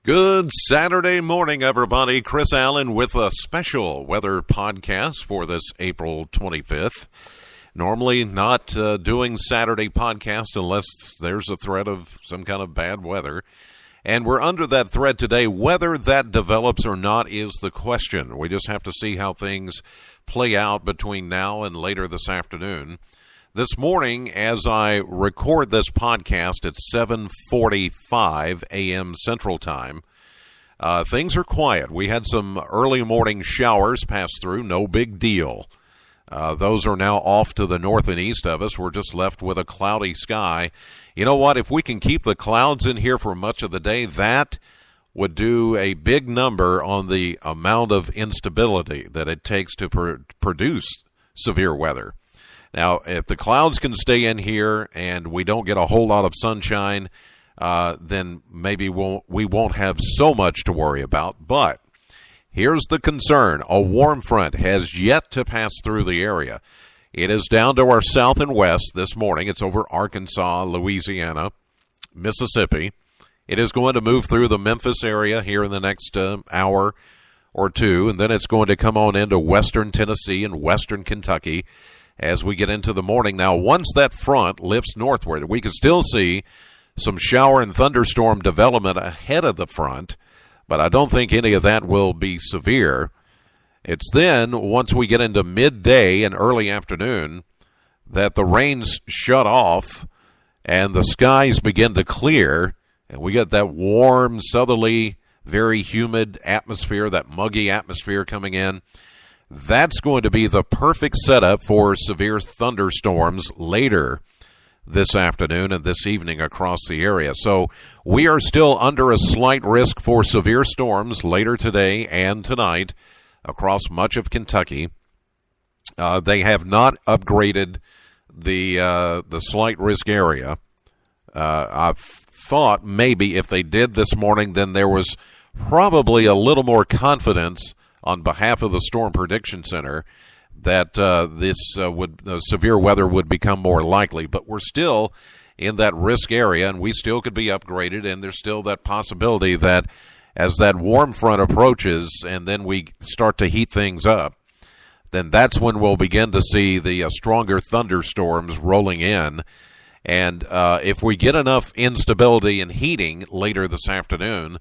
Good Saturday morning, everybody. Chris Allen with a special weather podcast for this April 25th. Normally not doing Saturday podcast unless there's a threat of some kind of bad weather. And we're under that threat today. Whether that develops or not is the question. We just have to see how things play out between now and later this afternoon. This morning, as I record this podcast at 7:45 a.m. Central Time, things are quiet. We had some early morning showers pass through, no big deal. Those are now off to the north and east of us. We're just left with a cloudy sky. You know what? If we can keep the clouds in here for much of the day, that would do a big number on the amount of instability that it takes to produce severe weather. Now, if the clouds can stay in here and we don't get a whole lot of sunshine, then maybe we won't have so much to worry about. But here's the concern. A warm front has yet to pass through the area. It is down to our south and west this morning. It's over Arkansas, Louisiana, Mississippi. It is going to move through the Memphis area here in the next hour or two, and then it's going to come on into western Tennessee and western Kentucky as we get into the morning. Now, once that front lifts northward, we can still see some shower and thunderstorm development ahead of the front, but I don't think any of that will be severe. It's then, once we get into midday and early afternoon, that the rains shut off and the skies begin to clear, and we get that warm, southerly, very humid atmosphere, that muggy atmosphere coming in. That's going to be the perfect setup for severe thunderstorms later this afternoon and this evening across the area. So we are still under a slight risk for severe storms later today and tonight across much of Kentucky. They have not upgraded the slight risk area. I've thought maybe if they did this morning, then there was probably a little more confidence on behalf of the Storm Prediction Center that severe weather would become more likely. But we're still in that risk area, and we still could be upgraded, and there's still that possibility that as that warm front approaches and then we start to heat things up, then that's when we'll begin to see the stronger thunderstorms rolling in. And if we get enough instability and heating later this afternoon,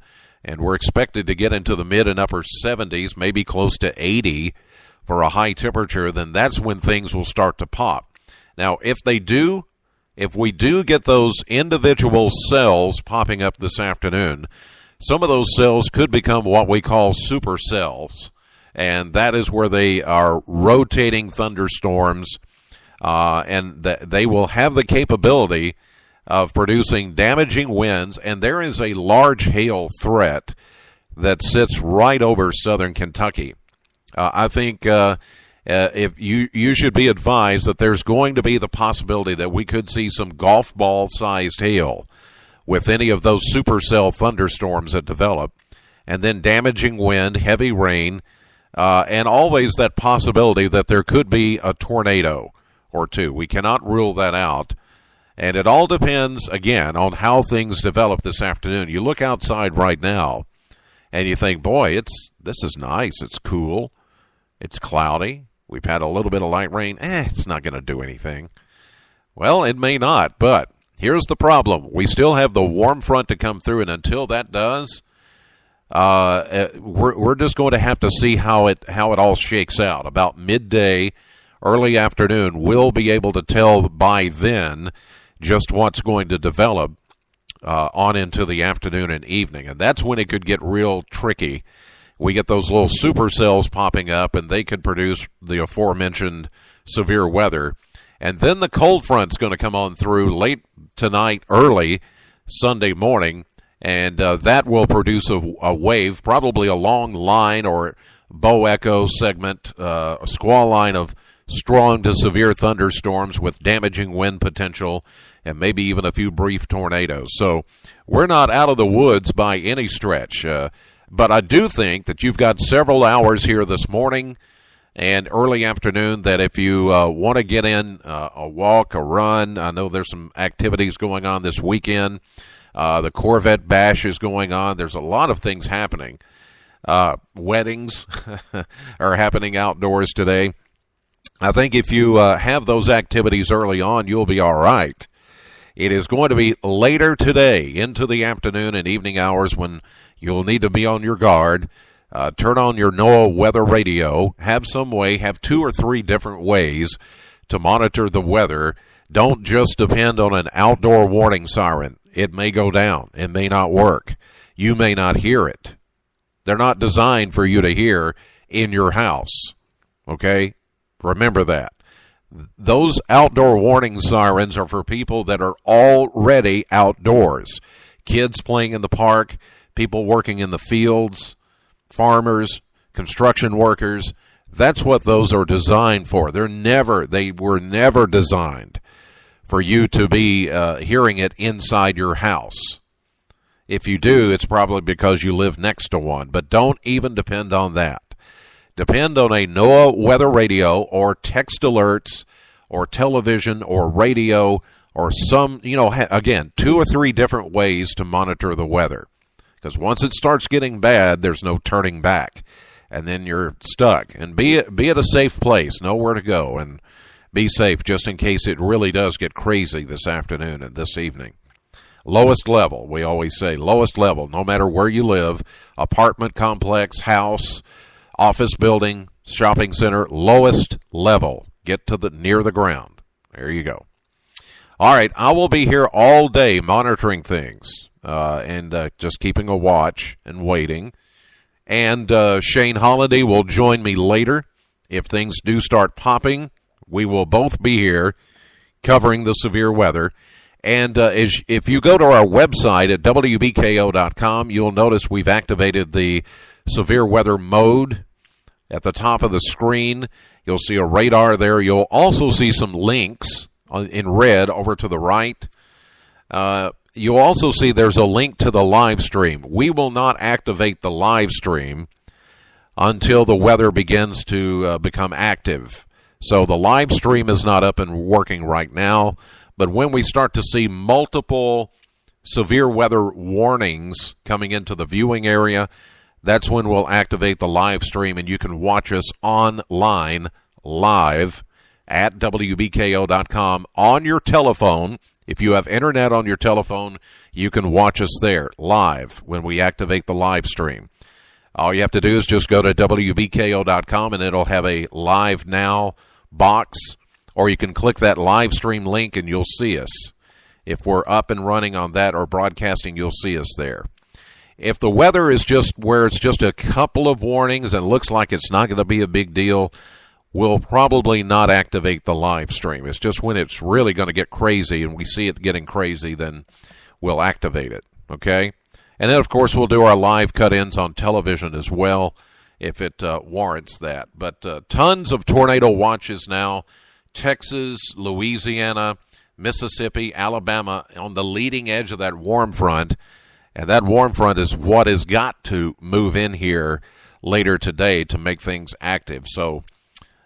and we're expected to get into the mid and upper 70s, maybe close to 80 for a high temperature, then that's when things will start to pop. Now, if we do get those individual cells popping up this afternoon, some of those cells could become what we call supercells, and that is where they are rotating thunderstorms, and they will have the capability of producing damaging winds, and there is a large hail threat that sits right over southern Kentucky. I think if you should be advised that there's going to be the possibility that we could see some golf ball-sized hail with any of those supercell thunderstorms that develop, and then damaging wind, heavy rain, and always that possibility that there could be a tornado or two. We cannot rule that out. And it all depends, again, on how things develop this afternoon. You look outside right now, and you think, boy, this is nice. It's cool. It's cloudy. We've had a little bit of light rain. It's not going to do anything. Well, it may not, but here's the problem. We still have the warm front to come through, and until that does, we're just going to have to see how it all shakes out. About midday, early afternoon, we'll be able to tell by then just what's going to develop on into the afternoon and evening. And that's when it could get real tricky. We get those little supercells popping up, and they could produce the aforementioned severe weather. And then the cold front's going to come on through late tonight, early Sunday morning, and that will produce a wave, probably a long line or bow echo segment, a squall line of strong to severe thunderstorms with damaging wind potential and maybe even a few brief tornadoes. So we're not out of the woods by any stretch. But I do think that you've got several hours here this morning and early afternoon that if you want to get in a walk, a run, I know there's some activities going on this weekend. The Corvette Bash is going on. There's a lot of things happening. Weddings are happening outdoors today. I think if you have those activities early on, you'll be all right. It is going to be later today into the afternoon and evening hours when you'll need to be on your guard. Turn on your NOAA weather radio. Have 2 or 3 different ways to monitor the weather. Don't just depend on an outdoor warning siren. It may go down. It may not work. You may not hear it. They're not designed for you to hear in your house. Okay? Remember that. Those outdoor warning sirens are for people that are already outdoors. Kids playing in the park, people working in the fields, farmers, construction workers. That's what those are designed for. They were never designed for you to be hearing it inside your house. If you do, it's probably because you live next to one. But don't even depend on that. Depend on a NOAA weather radio or text alerts or television or radio or some, again, 2 or 3 different ways to monitor the weather. Because once it starts getting bad, there's no turning back. And then you're stuck. And be at a safe place. Know where to go and be safe just in case it really does get crazy this afternoon and this evening. Lowest level, we always say, lowest level, no matter where you live, apartment complex, house, office building, shopping center, lowest level. Get to near the ground. There you go. All right, I will be here all day monitoring things and just keeping a watch and waiting. And Shane Holiday will join me later. If things do start popping, we will both be here covering the severe weather. And if you go to our website at WBKO.com, you'll notice we've activated the severe weather mode at the top of the screen. You'll see a radar there. You'll also see some links in red over to the right. You'll also see there's a link to the live stream. We will not activate the live stream until the weather begins to become active. So the live stream is not up and working right now. But when we start to see multiple severe weather warnings coming into the viewing area, that's when we'll activate the live stream, and you can watch us online, live, at WBKO.com on your telephone. If you have internet on your telephone, you can watch us there, live, when we activate the live stream. All you have to do is just go to WBKO.com, and it'll have a Live Now box, or you can click that live stream link, and you'll see us. If we're up and running on that or broadcasting, you'll see us there. If the weather is just where it's just a couple of warnings and looks like it's not going to be a big deal, we'll probably not activate the live stream. It's just when it's really going to get crazy and we see it getting crazy, then we'll activate it, okay? And then, of course, we'll do our live cut-ins on television as well if it warrants that. But tons of tornado watches now. Texas, Louisiana, Mississippi, Alabama on the leading edge of that warm front. And that warm front is what has got to move in here later today to make things active. So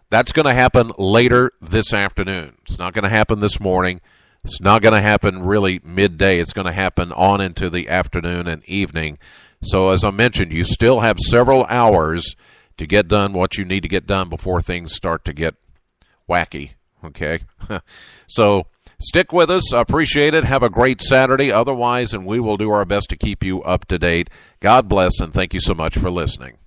that's going to happen later this afternoon. It's not going to happen this morning. It's not going to happen really midday. It's going to happen on into the afternoon and evening. So as I mentioned, you still have several hours to get done what you need to get done before things start to get wacky. Okay? So stick with us. I appreciate it. Have a great Saturday. Otherwise, and we will do our best to keep you up to date. God bless, and thank you so much for listening.